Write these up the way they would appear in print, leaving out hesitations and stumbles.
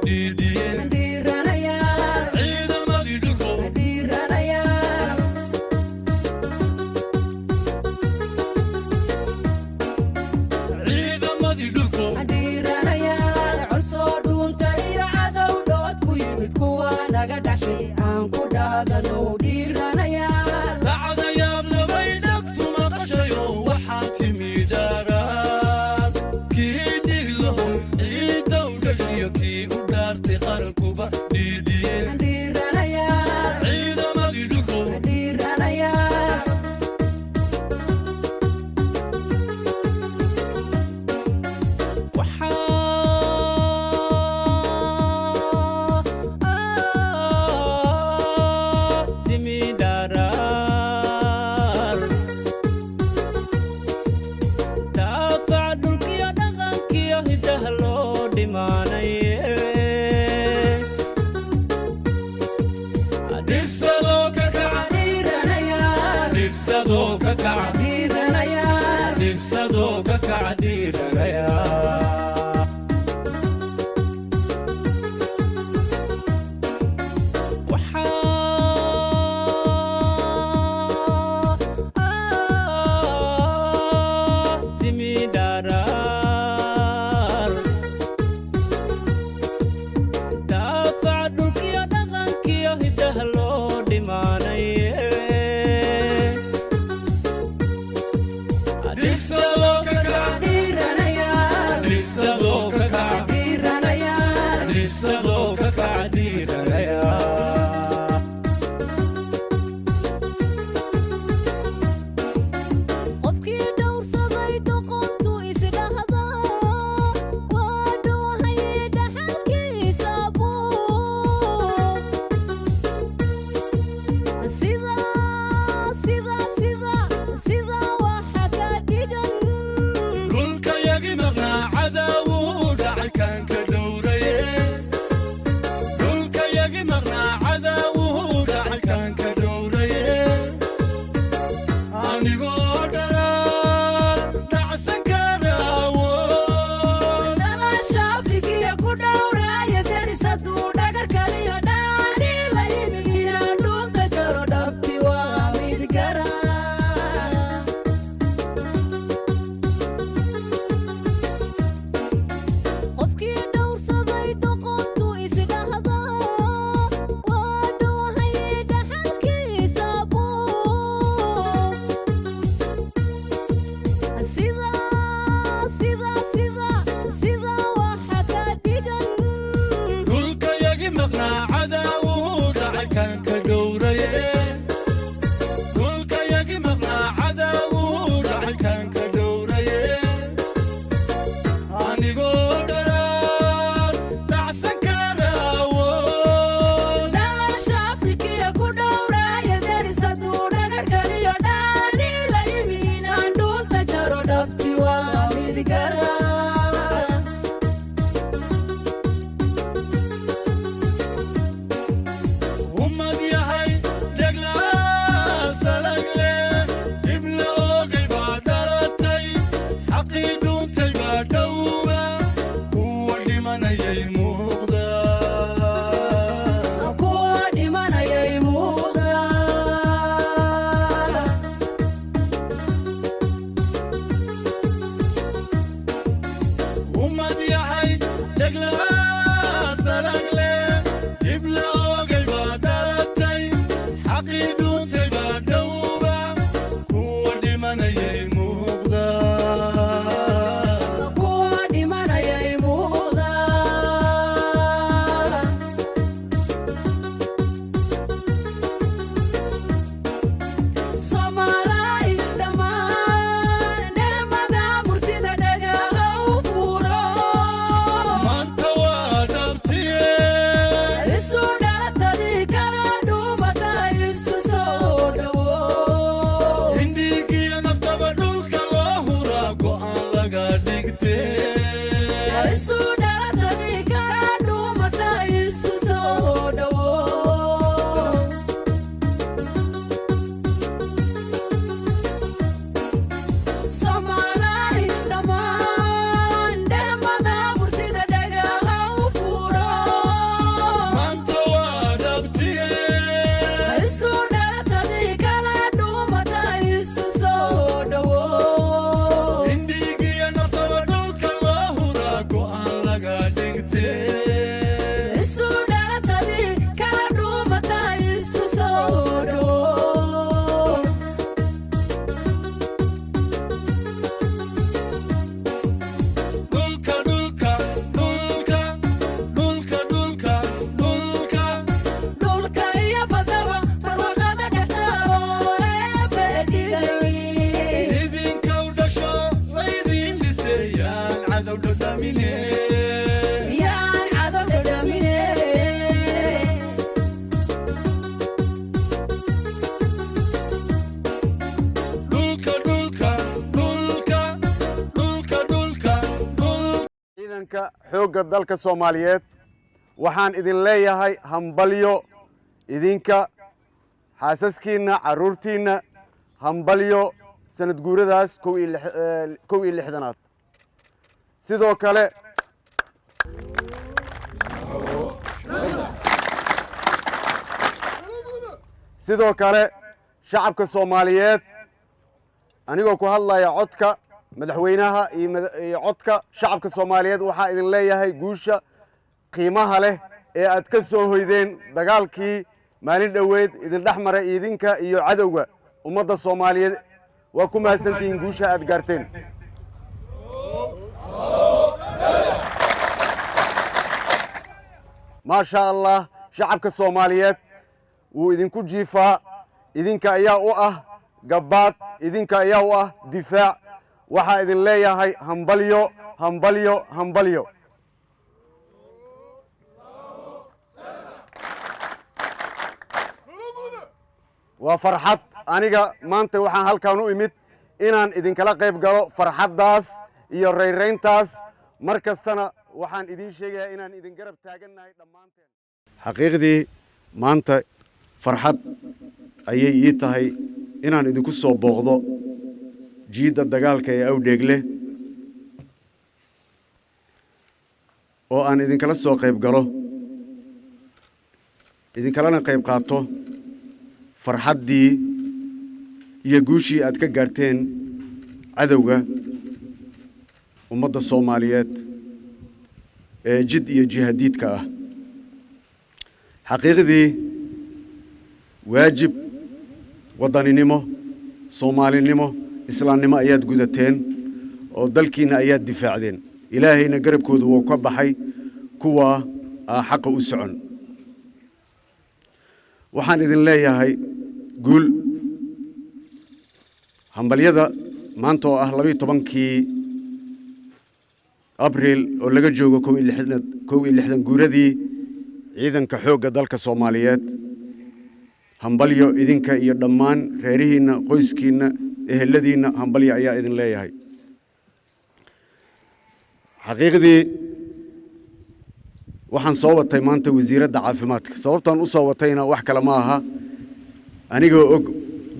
ديدين ديرانيا عيد ما يدلكو ديرانيا عيد ما يدلكو ديرانيا عصود وانت يا عدو دوت كويبت كوانا قداشي انكو داغنو ديرانيا بعد يا بلبينك تمقشيو وحاتمي دارات كي ديلهم عيد ودشيو كي ودارتي قرنكوبا ديدين ديرانيا عيد ما يدلكو ديرانيا xoogga dalka Soomaaliyeed waxaan idin leeyahay hambalyo idinka xaasaskiina caruurtiina hambalyo sanad guuradaas 61aad sidoo kale shacabka Soomaaliyeed anigoo ku hadlaya codka madaxweynaha iyo codka shacabka Soomaaliyeed waxaa idin leeyahay guusha qiimaha leh ee aad ka soo hoydeen dagaalkii maalin dhaweed idin dhaxmaray idinka iyo cadowga ummadda Soomaaliyeed waa ku mahadsantihiin guusha aad gaarteen ما شاء الله شعبك الصوماليات وإذنكو جيفا إذنك أياه قبات إذنك أياه دفاع وحا إذن ليا هاي همبليو همبليو همبليو وفرحت أنيقا مانتي وحان هالكانو إميت إنان إذن كلا قيب قالو فرحت داس إيو ريرين تاس مركزتنا waxaan idin sheegayaa inaan idin garab taagannahay dhammaanteen xaqiiqdii maanta farxad ayay ii tahay inaan idinku soo booqdo jiidda dagaalka ee Awdheegle oo aan idinkala soo qayb galo idinkalana qayb qaato farxaddii iyo guushii aad ka gaarteen cadowga ummadda Soomaaliyeed جد iyo jihadidka ah xaqiiqdii waajib wadaninimo Soomaalinimo islaamnimo ayaad gudateen oo dalkiina ayaad difaacdeen ilaahayna garabkoodu wuu ka baxay kuwa xaq u socon waxaan idin leeyahay guul hambaliyada maanta oo ah 12kii أبريل ولقى جوجو كوي اللي جوردي إذن كحوجة ذلك الصوماليات همبليو إذن كيردمان ريرهنا قيسكينا الذين همبليا يا إذن لا يهاي حقيقة وحن صوت تيمانة وزيرة دعافمات صوت أن أصوتينا وحكى لماها أنا جو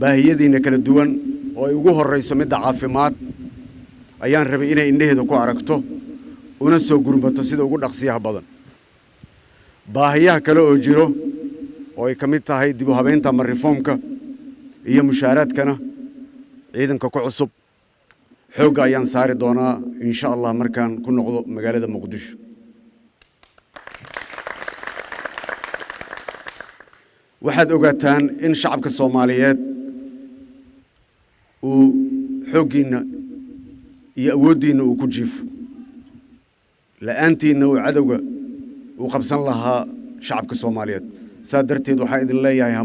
باهيدينا كالدوان ويجوه الرئيس من دعافمات أيان ربينا إنه ذكوا عرقته ونسوا قربته سيد وقول أقصيها بدن باهيها كلا أجره ويكملت هاي دبوها بين تمر ريفومك هي مشارات كنا عيدا كعصب حوجا أيان صار دونا إن شاء الله مركان كنا مجال مقدش واحد أوقاتان إن شعبك الصوماليات وحوجينا يودينا وكجيف لأنتينا وعدوة وقبسن لها شعبك الصوماليات سادرتي وحيد الله يا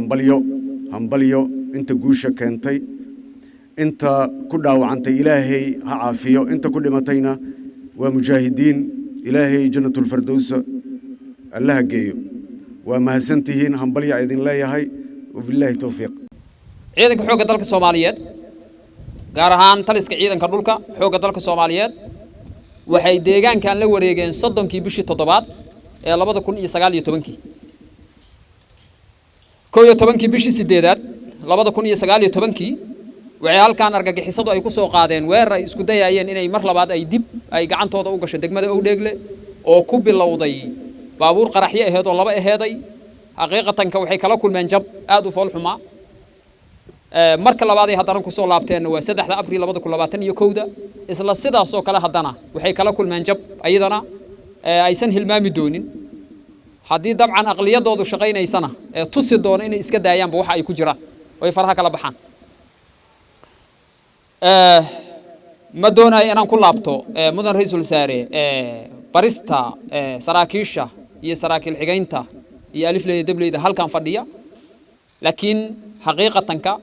همبليو انت جوشة كنتي انت كل وعنت إلهي عافية انت كل متينا ومجاهدين إلهي جنة الفردوس الله جيو وما سنتهين همبليو عيد الله يا هاي وبالله توفيق عيدك حوجة دلك الصوماليات gaar ahaan taliska ciidanka dhulka xoogga dalka Soomaaliyeed waxay deegaankan la wareegeen 30kii bishii 7aad ee 2019 11kii bishii 8aad 2019 waxay halkaan argagixisadu ay ku soo qaadeen weerar isku dayayeen inay mar labaad ay dib ay gacantooda u gasho degmada Awdheegle oo ku bilowday baabuur qaraxyo aheed oo laba aheeday xaqiiqatan waxay kala kulmeen jab aad u fool xumaa marka labaad ay haddana ku soo laabteen waa 3 Abriil 2021 isla sidaas oo kale haddana waxay kala kulmeen jab ayadana aysan hilmaami doonin haddii dabcan aqliyadoodu shaqaynaysana tusi doona inay iska daayaanba waxa ay ku jiraan oo ay faraha kala baxaan ma doonayo inaan ku laabto mudan ra'iisul wasaare barista saraakiisha iyo saraakiil xigeynta iyo alifleyda dableyda halkan fadhiya laakiin xaqiiqatanka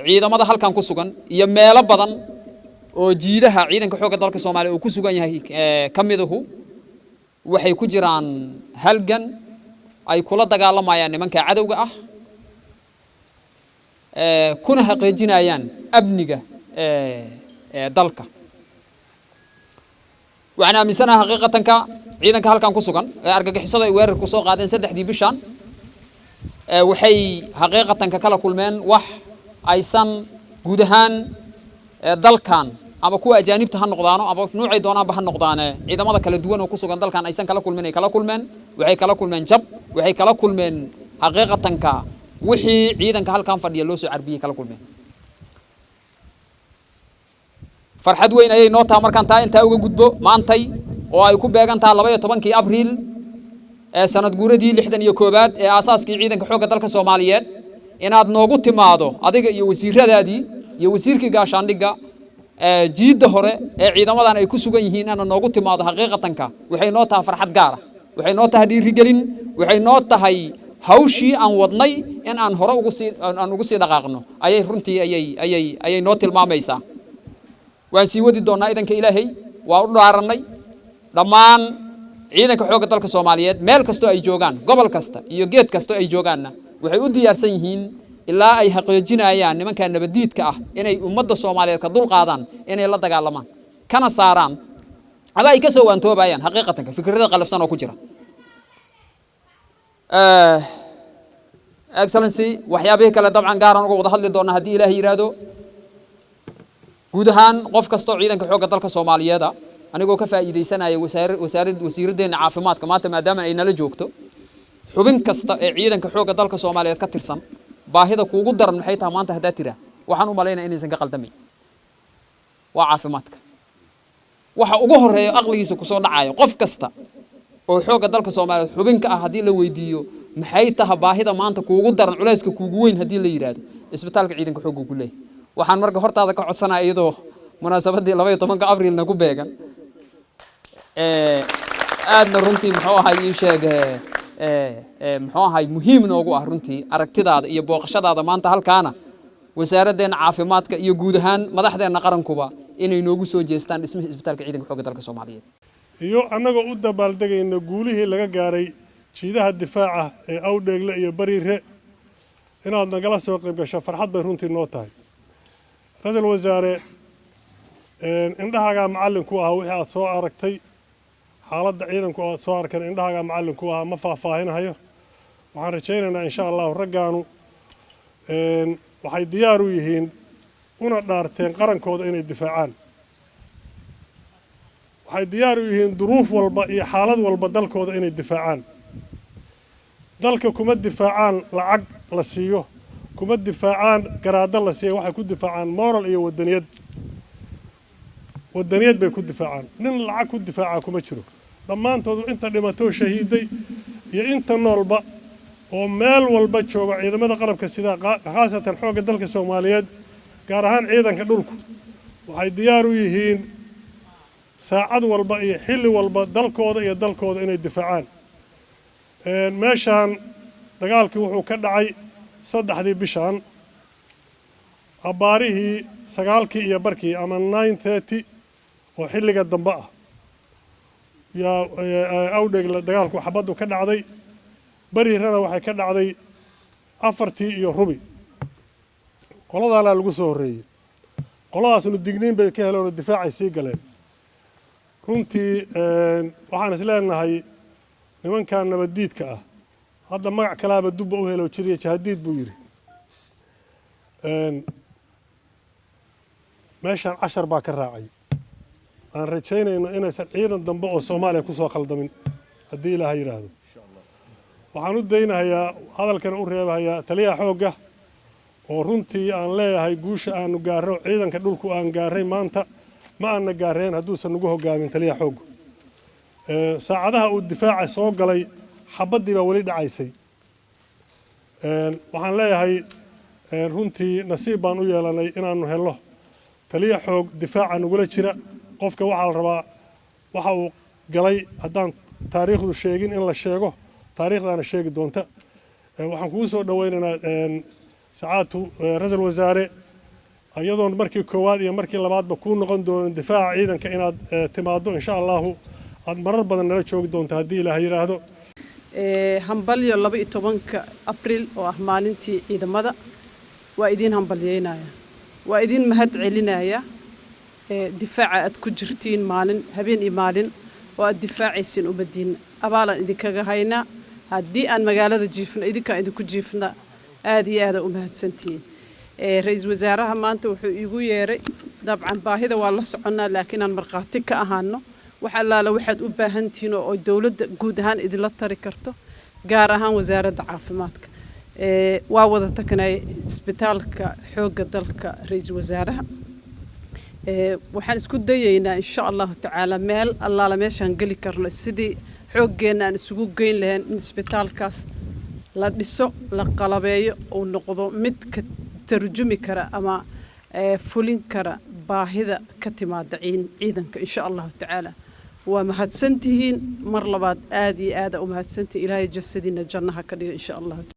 ciidamada halkan ku sugan iyo meelo badan oo jiidaha ciidanka xoogga dalka Soomaaliya oo ku sugan yahay kamiduhu waxay ku jiraan halgan ay kula dagaalamayaan nimanka cadawga ah kuna xaqiijinayaan amniga dalka waxaan aaminsanahay xaqiiqatanka ciidanka halkan ku sugan ee argagixisada ay weerar ku soo qaadeen 3 bishan waxay xaqiiqatanka kala kulmeen wax aysan guud ahaan dalkan ama kuwa ajaanibta ha noqdaano ama nuucay doonaanba ha noqdaane ciidamada kala duwan oo ku sugan dalkan aysan kala kulmeen ay kala kulmeen waxay kala kulmeen jab waxay kala kulmeen xaqiiqatanka wixii ciidanka halkan fadhiya loo soo carbiyay kala kulmeen farxad weyn ayay noo tahay markaan taa inta uga gudbo maantay oo ay ku beegan tahay 12 Abriil ee sanad guuradii 61aad ee aasaaskii ciidanka xoogga dalka Soomaaliyeed inaad noogu timaado adiga iyo wasiiradaadii iyo wasiirkii gaashaandhigga jiidda hore ee ciidamadan ay ku sugan yihiin ana noogu timaado xaqiiqatanka waxay noo tahay farxad gaar ah waxay noo tahay dhiirigelin waxay noo tahay hawshii aan wadnay in aan hore ugu sii dhaqaaqno ayay runtii ayay noo tilmaamaysaa waan sii wadi doonaa idanka Ilaahay waa u dhaaranay dhammaan ciidanka xoogga dalka Soomaaliyeed meel kasto ay joogaan gobol kasta iyo geed kasto ay joogaanna waxay u diyaarsan yihiin ilaa ay xaqiijinayaan nimanka nabadiidka ah inay ummadda Soomaaliyeed ka dul qaadaan inay la dagaalamaan kana saaraan aba ay ka soo waantoobayaan xaqiiqatanka fikrada qalafsan oo ku jira excellency waxyaabaha kale dabcan gaaran uga wada hadli doona hadii Ilaahay yiraahdo guud ahaan qof kasto ciidanka xoogga dalka Soomaaliyeed anigoo ka faa'iideysanaya wasiiradeena caafimaadka maanta maadaama ay nala joogto xubin kasta ee ciidanka xoogga dalka Soomaaliyeed ka tirsan baahida kuugu daran maxay tahay maanta hadaa tira waxaan u maleynaa inaysan ka qaldamin waa caafimaadka waxa ugu horeeyo aqligiisa ku soo dhacayo qof kasta oo xoogga dalka Soomaaliyeed xubin ka ah hadii la weydiiyo maxay tahay baahida maanta kuugu daran culayska kuugu weyn hadii la yiraahdo isbitaalka ciidanka xoogga ku leeyahay waxaan marka hortaada ka codsanayaa iyadoo munaasabadii 12 Abriil nagu beegan aadna runtii muxuu ahay ii sheeg muxuu ahay muhiim noogu ah runtii aragtidaada iyo booqashadaada maanta halkaana wasaaraddeena caafimaadka iyo guud ahaan madaxdeena qarankuba inay noogu soo jeestaan dhismaha isbitaalka ciidanka xoogga dalka Soomaaliyeed iyo anagoo u dabaaldegayna guulihii laga gaaray jiidaha difaaca ee Awdheegle iyo Bariire inaad nagala soo qayb gasho farxad bay runtii noo tahay ra'iisul wasaare indhahaaga macallinku ah wixii aad soo aragtay xaaladda ciidanku aad soo arkeen indhahaaga macallinku ah ma faahfaahinayo waxaan rajaynaynaa insha Allah raggaanu waxay diyaar u yihiin una dhaarteen qarankooda inay difaacaan waxay diyaar u yihiin duruuf walba iyo xaalad walba dalkooda inay difaacaan dalka kuma difaacaan lacag la siiyo kuma difaacaan garaado la siiyo waxay ku difaacaan moral iyo wadaniyad bay ku difaacaan nin lacag ku difaaca kuma jiro dhammaantood inta dhimato shahiiday iyo inta noolba oo meel walba jooga ciidamada qalabka sida khaasatan xoogga dalka Soomaaliyeed gaar ahaan ciidanka dhulku waxay diyaar u yihiin saacad walba iyo xilli walba dalkooda inay difaacaan meeshaan dagaalkii wuxuu ka dhacay 3 bishan abaarihii 9 iyo barkii ama 9:30 oo xilliga dambe ah yaa Awdheegle dagaalku xabadu ka dhacday Bariirana waxay ka dhacday 4 iyo rubi qoladaana lagu soo horeeyay qoladaasna digniin bay ka heleen oo difaacay sii galeen runtii waxaan isleenahay nimankan nabadiidka ah hadda magac kalaaba dubba u helo jiriye jahadiid buu yiri meeshan 10 baa ka raacay aan rajaynayno inaysan ciidan dambe oo Soomaaliya ku soo qaldamin hadii Ilaahay yiraahdo waxaan u daynayaa hadalkan u reebayaa taliyaha xoogga oo runtii aan leeyahay guusha aanu gaaro ciidanka dhulku aan gaaray maanta ma aan gaareen haduusan ugu hogaamin taliyaha xoogga saacadaha uu difaaca soo galay xabadii baa wali dhacaysay waxaan leeyahay runtii nasiib baan u yeelanay inaanu helo taliya xoog difaaca nagula jira qofka waxa la rabaa waxa uu galay haddaan taariikhdu sheegin in la sheego taariikhdaana sheegi doonta waxaan kugu soo dhaweynaynaa saacadu ra'iisul wasaare ayadoon markii koowaad iyo markii labaadba ku noqon doono difaaca ciidanka inaad timaado insha Allah aad marar badan nala joogi doonto hadii Ilaahay yiraahdo hambalyo 12 Abriil oo ah maalintii ciidamada waa idin hambalyeynaya waa idin mahad celinaya difaaca aad ku jirtiin maalin habeen iyo maalin oo aad difaacaysiin umadiina abaalan idinkaga haynaa haddii aan magaalada jiifno idinkaan idinku jiifna aad iyo aada u mahadsantihiin ra-iisul wasaaraha maanta wuxuu iigu yeeray dabcan baahida waa la soconnaa laakiin aan markhaati ka ahaano wax allaala waxaad u baahan tihiin oo dowladda guud ahaan idinla tari karto gaar ahaan wasaaradda caafimaadka waa wada tagnay isbitaalka xoogga dalka ra-iisul wasaaraha waxaan isku dayaynaa insha allahu tacaala meel allaala meeshaan geli karno sidii xooggeenna aan isugu geyn lahayn in isbitaalkaas la dhiso la qalabeeyo uu noqdo mid ka tarjumi kara ama fulin kara baahida ka timaada ciidanka insha allahu tacaala waa mahadsantihiin mar labaad aad iyo aada u mahadsantihiin ilaahay jasadiina jannaha ka dhiga insha allah